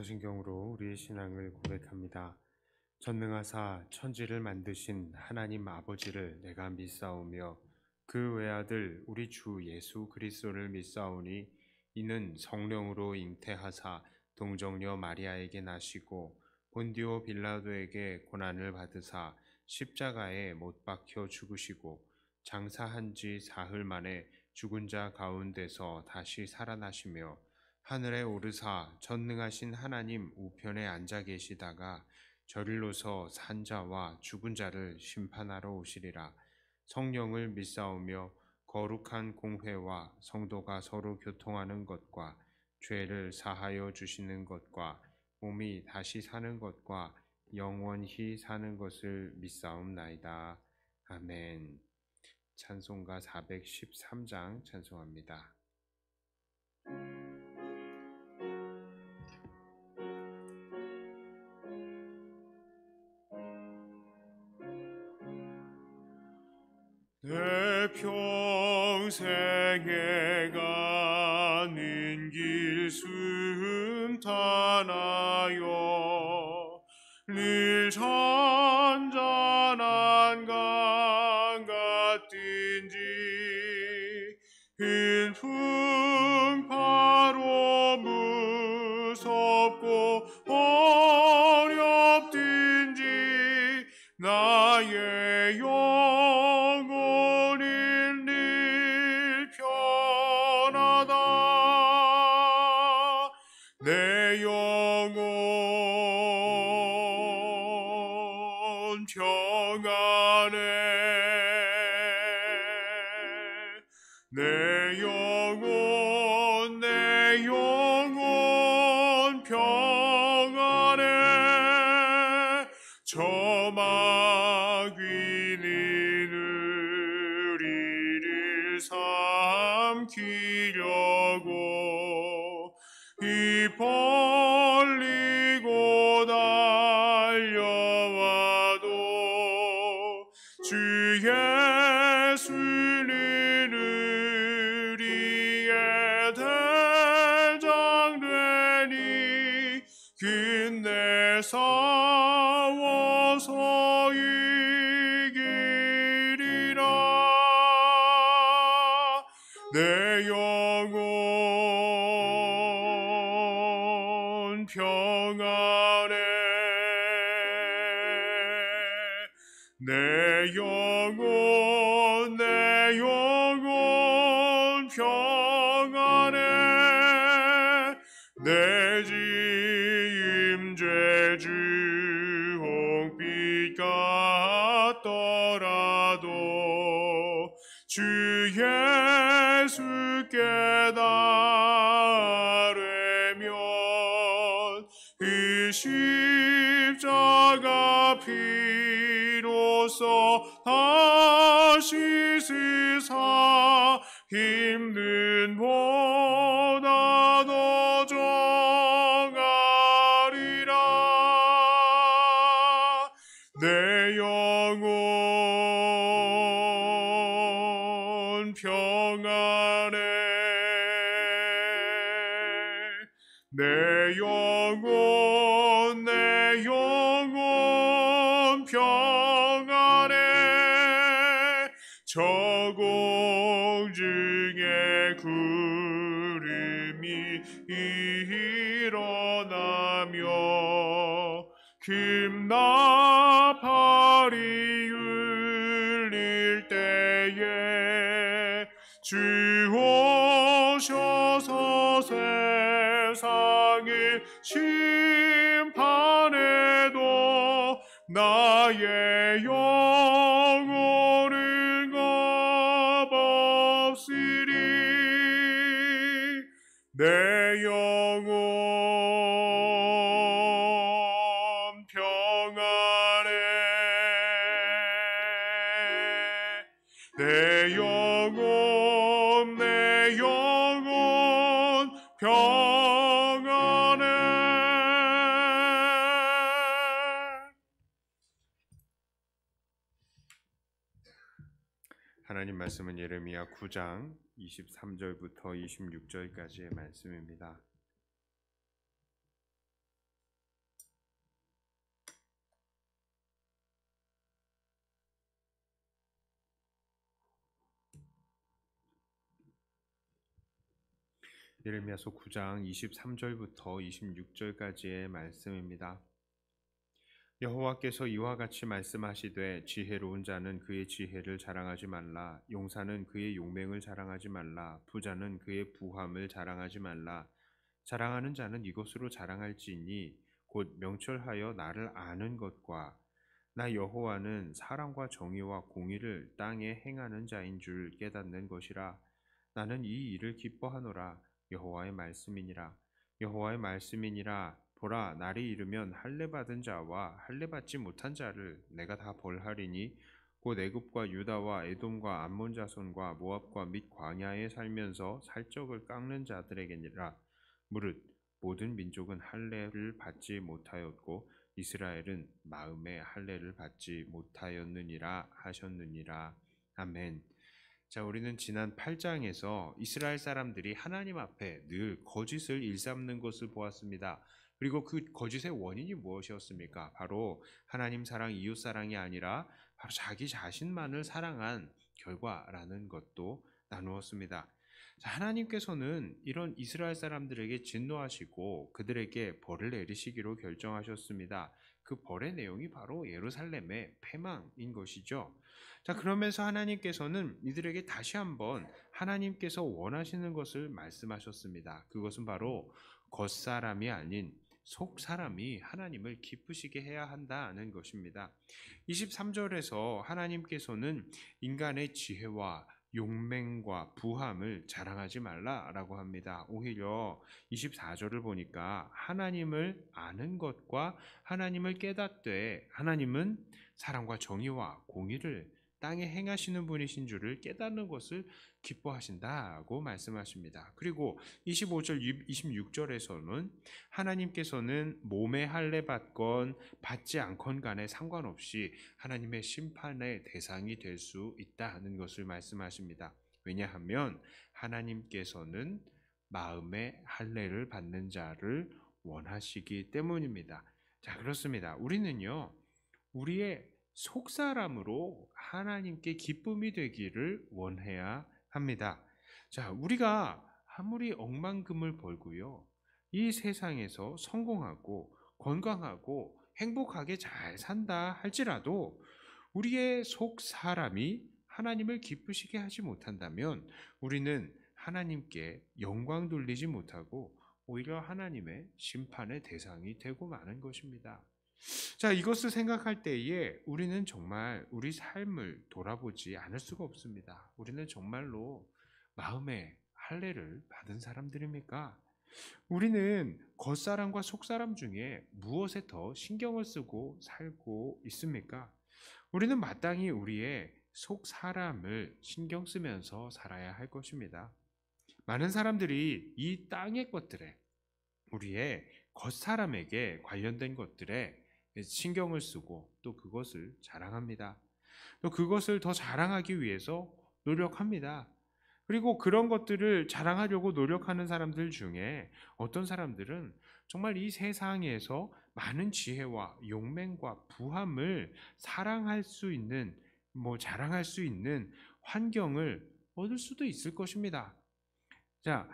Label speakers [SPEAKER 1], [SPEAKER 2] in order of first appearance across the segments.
[SPEAKER 1] 서신경으로 우리의 신앙을 고백합니다. 전능하사 천지를 만드신 하나님 아버지를 내가 믿사오며 그 외아들 우리 주 예수 그리스도를 믿사오니 이는 성령으로 잉태하사 동정녀 마리아에게 나시고 본디오 빌라도에게 고난을 받으사 십자가에 못 박혀 죽으시고 장사한 지 사흘 만에 죽은 자 가운데서 다시 살아나시며 하늘에 오르사 전능하신 하나님 우편에 앉아 계시다가 저릴로서 산자와 죽은 자를 심판하러 오시리라. 성령을 믿사오며 거룩한 공회와 성도가 서로 교통하는 것과 죄를 사하여 주시는 것과 몸이 다시 사는 것과 영원히 사는 것을 믿사옵나이다. 아멘. 찬송가 413장 찬송합니다. 내 평생에 가는 길 순탄하여 늘 잔잔한 강 같든지 큰 풍파로 무섭고 어렵든지 나의 영혼은 늘 편하다. 내 영혼 평안해. 내 영혼 평안해. 저 마귀는 우리를 삼키려고 입 벌리고 달려와도 주 예수는 우리의 대장 되니 끝내 싸워서 이기리라. 내 영혼 평안해. 내 영혼 평안해. 내 짐 죄주 홍빛 같더라도 주 예수께 달래면 그 십자가 피로써 다시 쓰사 힘든 보다 더 정하리라. 내 영혼 평안해. 내 영혼 평안해. 저 공중에 구름이 일어나며 금나팔이 울릴 때에 주 오셔서 세상을 심판해도 나의 영혼은 겁없으리. 내 영혼 평안해. 내 영혼 평안해. 하나님 말씀은 예레미야 9장 23절부터 26절까지의 말씀입니다. 예레미야서 9장 23절부터 26절까지의 말씀입니다. 여호와께서 이와 같이 말씀하시되 지혜로운 자는 그의 지혜를 자랑하지 말라. 용사는 그의 용맹을 자랑하지 말라. 부자는 그의 부함을 자랑하지 말라. 자랑하는 자는 이것으로 자랑할지니 곧 명철하여 나를 아는 것과 나 여호와는 사랑과 정의와 공의를 땅에 행하는 자인 줄 깨닫는 것이라. 나는 이 일을 기뻐하노라. 여호와의 말씀이니라. 여호와의 말씀이니라. 보라, 날이 이르면 할례 받은 자와 할례 받지 못한 자를 내가 다 벌하리니 곧 애굽과 유다와 에돔과 암몬 자손과 모압과 및 광야에 살면서 살적을 깎는 자들에게니라. 무릇 모든 민족은 할례를 받지 못하였고 이스라엘은 마음에 할례를 받지 못하였느니라 하셨느니라. 아멘. 자, 우리는 지난 8장에서 이스라엘 사람들이 하나님 앞에 늘 거짓을 일삼는 것을 보았습니다. 그리고 그 거짓의 원인이 무엇이었습니까? 바로 하나님 사랑, 이웃 사랑이 아니라 바로 자기 자신만을 사랑한 결과라는 것도 나누었습니다. 자, 하나님께서는 이런 이스라엘 사람들에게 진노하시고 그들에게 벌을 내리시기로 결정하셨습니다. 그 벌의 내용이 바로 예루살렘의 패망인 것이죠. 자, 그러면서 하나님께서는 이들에게 다시 한번 하나님께서 원하시는 것을 말씀하셨습니다. 그것은 바로 겉사람이 아닌 속사람이 하나님을 기쁘시게 해야 한다는 것입니다. 23절에서 하나님께서는 인간의 지혜와 용맹과 부함을 자랑하지 말라라고 합니다. 오히려 24절을 보니까 하나님을 아는 것과 하나님을 깨닫되 하나님은 사랑과 정의와 공의를 땅에 행하시는 분이신 줄을 깨닫는 것을 기뻐하신다고 말씀하십니다. 그리고 25절, 26절에서는 하나님께서는 몸에 할례 받건 받지 않건 간에 상관없이 하나님의 심판의 대상이 될 수 있다는 것을 말씀하십니다. 왜냐하면 하나님께서는 마음에 할례를 받는 자를 원하시기 때문입니다. 자, 그렇습니다. 우리는요, 우리의 속사람으로 하나님께 기쁨이 되기를 원해야 합니다. 자, 우리가 아무리 억만금을 벌고요, 이 세상에서 성공하고 건강하고 행복하게 잘 산다 할지라도 우리의 속사람이 하나님을 기쁘시게 하지 못한다면 우리는 하나님께 영광 돌리지 못하고 오히려 하나님의 심판의 대상이 되고 마는 것입니다. 자, 이것을 생각할 때에 우리는 정말 우리 삶을 돌아보지 않을 수가 없습니다. 우리는 정말로 마음에 할례를 받은 사람들입니까? 우리는 겉사람과 속사람 중에 무엇에 더 신경을 쓰고 살고 있습니까? 우리는 마땅히 우리의 속사람을 신경 쓰면서 살아야 할 것입니다. 많은 사람들이 이 땅의 것들에, 우리의 겉사람에게 관련된 것들에 신경을 쓰고 또 그것을 자랑합니다. 또 그것을 더 자랑하기 위해서 노력합니다. 그리고 그런 것들을 자랑하려고 노력하는 사람들 중에 어떤 사람들은 정말 이 세상에서 많은 지혜와 용맹과 부함을 사랑할 수 있는, 자랑할 수 있는 환경을 얻을 수도 있을 것입니다. 자,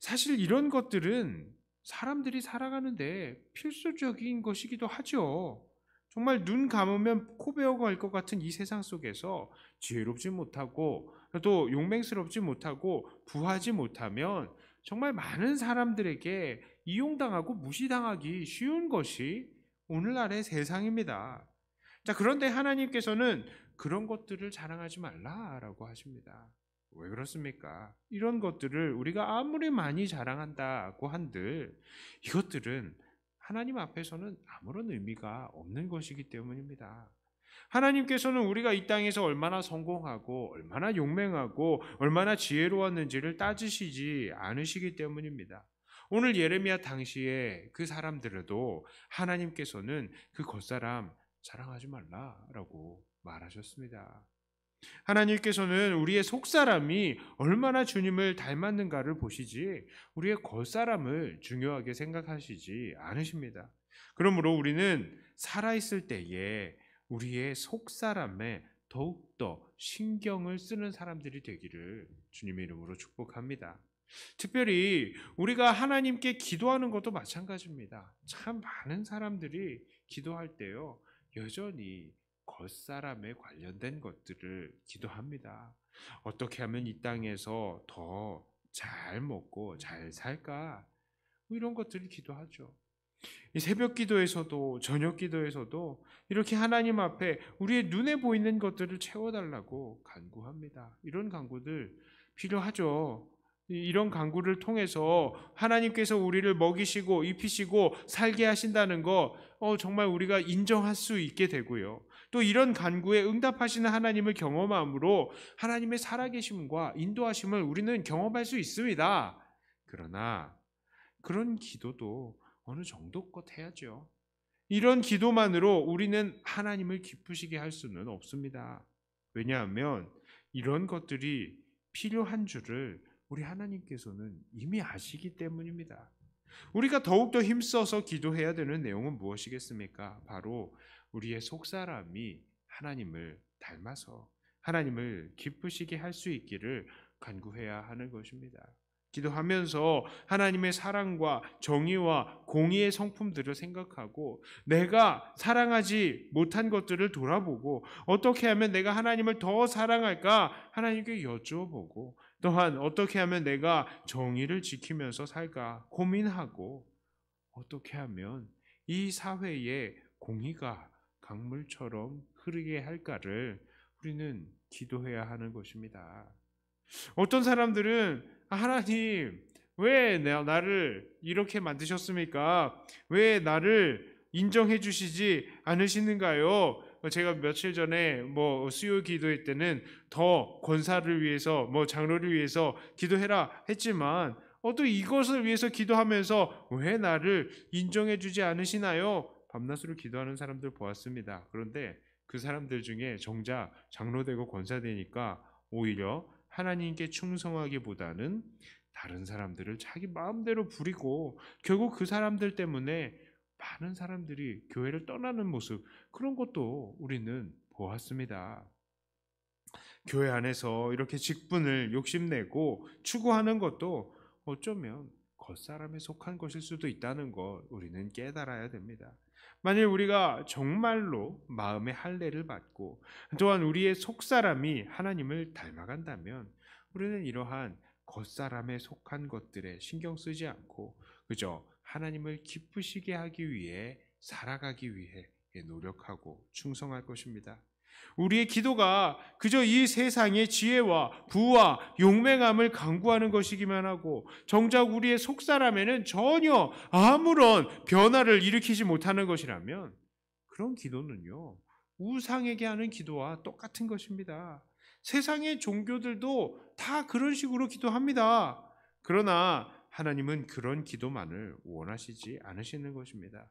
[SPEAKER 1] 사실 이런 것들은 사람들이 살아가는데 필수적인 것이기도 하죠. 정말 눈 감으면 코 베어갈 것 같은 이 세상 속에서 지혜롭지 못하고 또 용맹스럽지 못하고 부하지 못하면 정말 많은 사람들에게 이용당하고 무시당하기 쉬운 것이 오늘날의 세상입니다. 자, 그런데 하나님께서는 그런 것들을 자랑하지 말라라고 하십니다. 왜 그렇습니까? 이런 것들을 우리가 아무리 많이 자랑한다고 한들 이것들은 하나님 앞에서는 아무런 의미가 없는 것이기 때문입니다. 하나님께서는 우리가 이 땅에서 얼마나 성공하고 얼마나 용맹하고 얼마나 지혜로웠는지를 따지시지 않으시기 때문입니다. 오늘 예레미야 당시에 그 사람들에도 하나님께서는 그 겉사람 자랑하지 말라라고 말하셨습니다. 하나님께서는 우리의 속사람이 얼마나 주님을 닮았는가를 보시지 우리의 겉사람을 중요하게 생각하시지 않으십니다. 그러므로 우리는 살아있을 때에 우리의 속사람에 더욱더 신경을 쓰는 사람들이 되기를 주님의 이름으로 축복합니다. 특별히 우리가 하나님께 기도하는 것도 마찬가지입니다. 참 많은 사람들이 기도할 때요, 여전히 겉사람에 관련된 것들을 기도합니다. 어떻게 하면 이 땅에서 더 잘 먹고 잘 살까? 뭐 이런 것들을 기도하죠. 이 새벽 기도에서도 저녁 기도에서도 이렇게 하나님 앞에 우리의 눈에 보이는 것들을 채워달라고 간구합니다. 이런 간구들 필요하죠. 이런 간구를 통해서 하나님께서 우리를 먹이시고 입히시고 살게 하신다는 거 정말 우리가 인정할 수 있게 되고요. 또 이런 간구에 응답하시는 하나님을 경험함으로 하나님의 살아계심과 인도하심을 우리는 경험할 수 있습니다. 그러나 그런 기도도 어느 정도껏 해야죠. 이런 기도만으로 우리는 하나님을 기쁘시게 할 수는 없습니다. 왜냐하면 이런 것들이 필요한 줄을 우리 하나님께서는 이미 아시기 때문입니다. 우리가 더욱더 힘써서 기도해야 되는 내용은 무엇이겠습니까? 바로 우리의 속사람이 하나님을 닮아서 하나님을 기쁘시게 할 수 있기를 간구해야 하는 것입니다. 기도하면서 하나님의 사랑과 정의와 공의의 성품들을 생각하고 내가 사랑하지 못한 것들을 돌아보고 어떻게 하면 내가 하나님을 더 사랑할까 하나님께 여쭤보고 또한 어떻게 하면 내가 정의를 지키면서 살까 고민하고 어떻게 하면 이 사회에 공의가 강물처럼 흐르게 할까를 우리는 기도해야 하는 것입니다. 어떤 사람들은 하나님 왜 나를 이렇게 만드셨습니까? 왜 나를 인정해 주시지 않으시는가요? 제가 며칠 전에 수요 기도회 때는 더 권사를 위해서 장로를 위해서 기도해라 했지만 또 이것을 위해서 기도하면서 왜 나를 인정해 주지 않으시나요? 밤낮으로 기도하는 사람들 보았습니다. 그런데 그 사람들 중에 정작 장로 되고 권사 되니까 오히려 하나님께 충성하기보다는 다른 사람들을 자기 마음대로 부리고 결국 그 사람들 때문에 많은 사람들이 교회를 떠나는 모습, 그런 것도 우리는 보았습니다. 교회 안에서 이렇게 직분을 욕심내고 추구하는 것도 어쩌면 겉사람에 속한 것일 수도 있다는 것 우리는 깨달아야 됩니다. 만일 우리가 정말로 마음의 할례를 받고 또한 우리의 속사람이 하나님을 닮아간다면 우리는 이러한 겉사람에 속한 것들에 신경 쓰지 않고 그저 하나님을 기쁘시게 하기 위해 살아가기 위해 노력하고 충성할 것입니다. 우리의 기도가 그저 이 세상의 지혜와 부와 용맹함을 강구하는 것이기만 하고 정작 우리의 속사람에는 전혀 아무런 변화를 일으키지 못하는 것이라면 그런 기도는요, 우상에게 하는 기도와 똑같은 것입니다. 세상의 종교들도 다 그런 식으로 기도합니다. 그러나 하나님은 그런 기도만을 원하시지 않으시는 것입니다.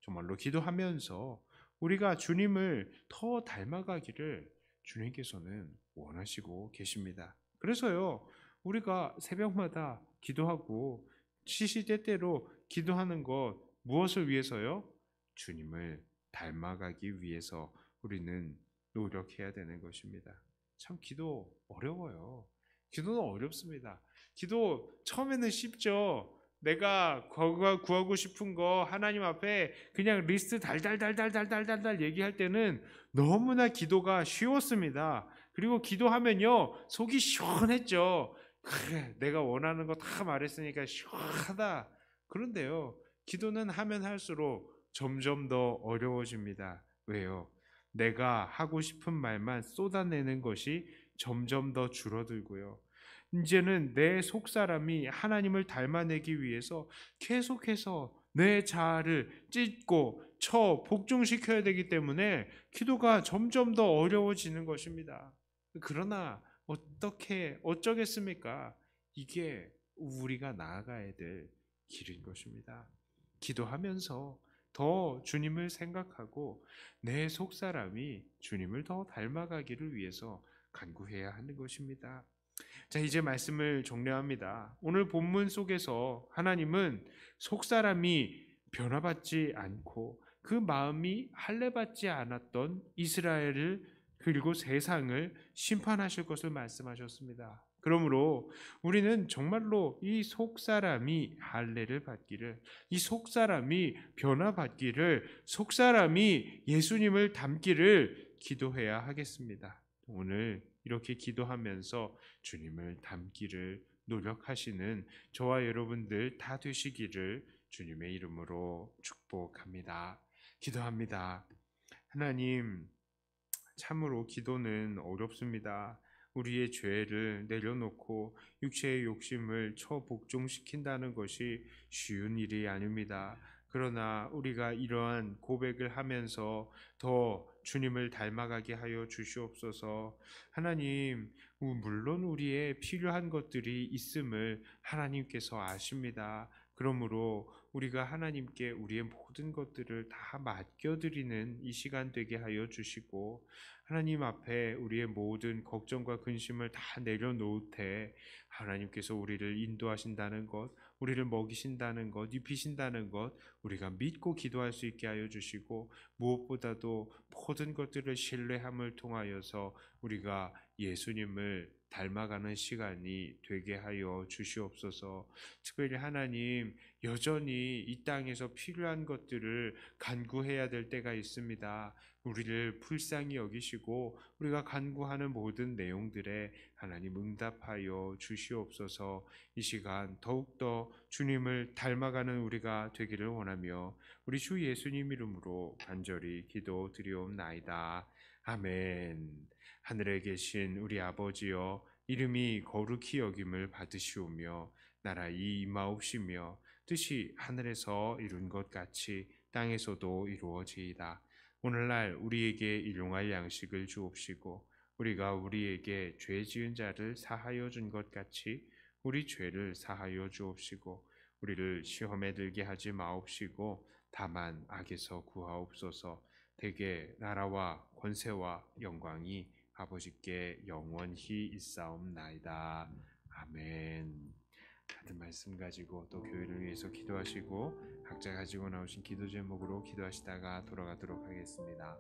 [SPEAKER 1] 정말로 기도하면서 우리가 주님을 더 닮아가기를 주님께서는 원하시고 계십니다. 그래서요, 우리가 새벽마다 기도하고 시시때때로 기도하는 것 무엇을 위해서요? 주님을 닮아가기 위해서 우리는 노력해야 되는 것입니다. 참 기도 어려워요. 기도는 어렵습니다. 기도 처음에는 쉽죠. 내가 구하고 싶은 거 하나님 앞에 그냥 리스트 달달달달달달달 얘기할 때는 너무나 기도가 쉬웠습니다. 그리고 기도하면요, 속이 시원했죠. 그래, 내가 원하는 거 다 말했으니까 시원하다. 그런데요, 기도는 하면 할수록 점점 더 어려워집니다. 왜요? 내가 하고 싶은 말만 쏟아내는 것이 점점 더 줄어들고요. 이제는 내 속사람이 하나님을 닮아내기 위해서 계속해서 내 자아를 찢고 복종시켜야 되기 때문에 기도가 점점 더 어려워지는 것입니다. 그러나 어쩌겠습니까? 이게 우리가 나아가야 될 길인 것입니다. 기도하면서 더 주님을 생각하고 내 속사람이 주님을 더 닮아가기를 위해서 간구해야 하는 것입니다. 자, 이제 말씀을 종료합니다. 오늘 본문 속에서 하나님은 속사람이 변화받지 않고 그 마음이 할례받지 않았던 이스라엘을 그리고 세상을 심판하실 것을 말씀하셨습니다. 그러므로 우리는 정말로 이 속사람이 할례를 받기를, 이 속사람이 변화받기를, 속사람이 예수님을 닮기를 기도해야 하겠습니다. 오늘 이렇게 기도하면서 주님을 닮기를 노력하시는 저와 여러분들 다 되시기를 주님의 이름으로 축복합니다. 기도합니다. 하나님, 참으로 기도는 어렵습니다. 우리의 죄를 내려놓고 육체의 욕심을 처복종시킨다는 것이 쉬운 일이 아닙니다. 그러나 우리가 이러한 고백을 하면서 더 주님을 닮아가게 하여 주시옵소서. 하나님, 물론 우리의 필요한 것들이 있음을 하나님께서 아십니다. 그러므로 우리가 하나님께 우리의 모든 것들을 다 맡겨드리는 이 시간 되게 하여 주시고, 하나님 앞에 우리의 모든 걱정과 근심을 다 내려놓을 때 하나님께서 우리를 인도하신다는 것, 우리를 먹이신다는 것, 입히신다는 것 우리가 믿고 기도할 수 있게 하여 주시고, 무엇보다도 모든 것들을 신뢰함을 통하여서 우리가 예수님을 닮아가는 시간이 되게 하여 주시옵소서. 특별히 하나님, 여전히 이 땅에서 필요한 것들을 간구해야 될 때가 있습니다. 우리를 불쌍히 여기시고 우리가 간구하는 모든 내용들에 하나님 응답하여 주시옵소서. 이 시간 더욱더 주님을 닮아가는 우리가 되기를 원하며 우리 주 예수님 이름으로 간절히 기도드리옵나이다. 아멘. 하늘에 계신 우리 아버지여, 이름이 거룩히 여김을 받으시오며 나라의 임하옵시며 뜻이 하늘에서 이룬 것 같이 땅에서도 이루어지이다. 오늘날 우리에게 일용할 양식을 주옵시고 우리가 우리에게 죄 지은 자를 사하여 준 것 같이 우리 죄를 사하여 주옵시고 우리를 시험에 들게 하지 마옵시고 다만 악에서 구하옵소서. 대개 나라와 권세와 영광이 아버지께 영원히 있사옵나이다. 아멘. 같은 말씀 가지고 또 교회를 위해서 기도하시고 각자 가지고 나오신 기도 제목으로 기도하시다가 돌아가도록 하겠습니다.